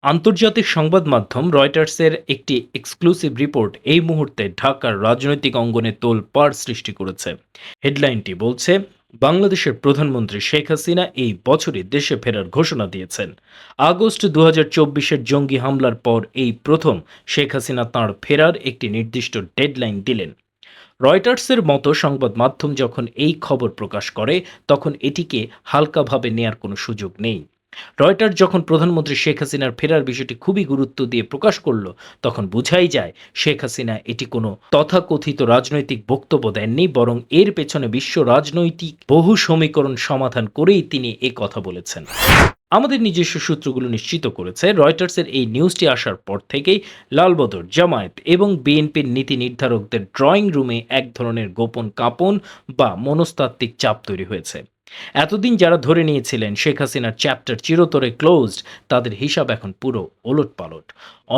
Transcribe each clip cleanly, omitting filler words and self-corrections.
আন্তর্জাতিক সংবাদ মাধ্যম রয়টার্সের একটি এক্সক্লুসিভ রিপোর্ট এই মুহূর্তে ঢাকার রাজনৈতিক অঙ্গনে তোলপাড় সৃষ্টি করেছে। হেডলাইনটি বলছে, বাংলাদেশের প্রধানমন্ত্রী শেখ হাসিনা এই বছরই দেশে ফেরার ঘোষণা দিয়েছেন। আগস্ট ২০২৪-এর জঙ্গি হামলার পর এই প্রথম শেখ হাসিনা তাঁর ফেরার একটি নির্দিষ্ট ডেডলাইন দিলেন। রয়টার্সের মতো সংবাদ মাধ্যম যখন এই খবর প্রকাশ করে, তখন এটিকে হালকাভাবে নেয়ার কোনো সুযোগ নেই। রয়টার্স যখন প্রধানমন্ত্রী শেখ হাসিনার ফেরার বিষয়টি খুবই গুরুত্ব দিয়ে প্রকাশ করল, তখন বোঝাই যায় শেখ হাসিনা এটি কোনো তথাকথিত রাজনৈতিক বক্তব্য দেননি, বরং এর পেছনে বিশ্ব রাজনৈতিক বহু সমীকরণ সমাধান করেই তিনি এ কথা বলেছেন। আমাদের নিজস্ব সূত্রগুলো নিশ্চিত করেছে, রয়টার্সের এই নিউজটি আসার পর থেকেই লালবদর, জামায়াত এবং বিএনপির নীতি নির্ধারকদের ড্রয়িং রুমে এক ধরনের গোপন কাঁপন বা মনস্তাত্ত্বিক চাপ তৈরি হয়েছে। এতদিন যারা ধরে নিয়েছিলেন শেখ হাসিনার চ্যাপ্টার চিরতরে ক্লোজড, তাদের হিসাব এখন পুরো ওলটপালট।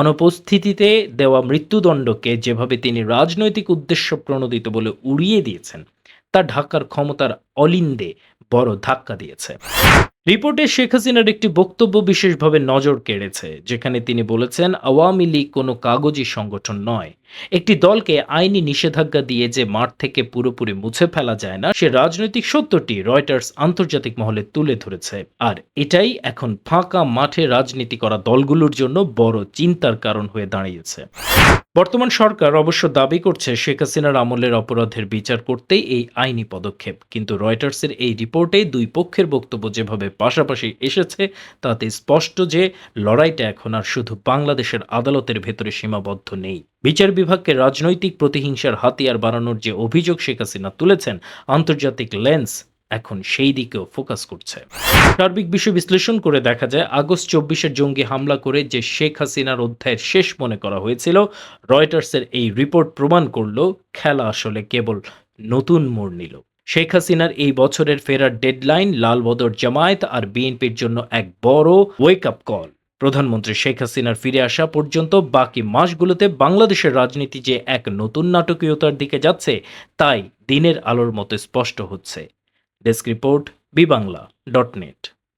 অনুপস্থিতিতে দেওয়া মৃত্যুদণ্ডকে যেভাবে তিনি রাজনৈতিক উদ্দেশ্য প্রণোদিত বলে উড়িয়ে দিয়েছেন, তা ঢাকার ক্ষমতার অলিন্দে বড় ধাক্কা দিয়েছে। রিপোর্টে শেখ হাসিনার একটি বক্তব্য বিশেষভাবে নজর কেড়েছে, যেখানে তিনি বলেছেন, আওয়ামী লীগ কোনো কাগজি সংগঠন নয়। একটি দলকে আইনি নিষেধাজ্ঞা দিয়ে যে মাঠ থেকে পুরোপুরি মুছে ফেলা যায় না, সে রাজনৈতিক সত্যটি রয়টার্স আন্তর্জাতিক মহলে তুলে ধরেছে। আর এটাই এখন ফাঁকা মাঠে রাজনীতি করা দলগুলোর জন্য বড় চিন্তার কারণ হয়ে দাঁড়িয়েছে। বর্তমান সরকার অবশ্য দাবি করছে শেখ হাসিনার আমলের অপরাধের বিচার করতেই এই আইনি পদক্ষেপ, কিন্তু রয়টার্সের এই রিপোর্টে দুই পক্ষের বক্তব্য যেভাবে পাশাপাশি এসেছে, তাতে স্পষ্ট যে লড়াইটা এখন আর শুধু বাংলাদেশের আদালতের ভেতরে সীমাবদ্ধ নেই। বিচার বিভাগকে রাজনৈতিক প্রতিহিংসার হাতিয়ার বানানোর যে অভিযোগ শেখ হাসিনা তুলেছেন, আন্তর্জাতিক লেন্স এখন সেই দিকেও ফোকাস করছে। সার্বিক বিষয় বিশ্লেষণ করে দেখা যায়, আগস্ট ২৪-এর জঙ্গি হামলা করে যে শেখ হাসিনার অধ্যায়ের শেষ মনে করা হয়েছিল, রয়টার্সের এই রিপোর্ট প্রমাণ করল খেলা আসলে কেবল নতুন মোড় নিল। শেখ হাসিনার এই বছরের ফেরার ডেডলাইন লালবদর, জামায়াত আর বিএনপির জন্য এক বড় ওয়েক আপ কল। প্রধানমন্ত্রী শেখ হাসিনার ফিরে আসা পর্যন্ত বাকি মাসগুলোতে বাংলাদেশের রাজনীতি যে এক নতুন নাটকীয়তার দিকে যাচ্ছে, তাই দিনের আলোর মতো স্পষ্ট হচ্ছে। Desk report, বিবাংলা.net।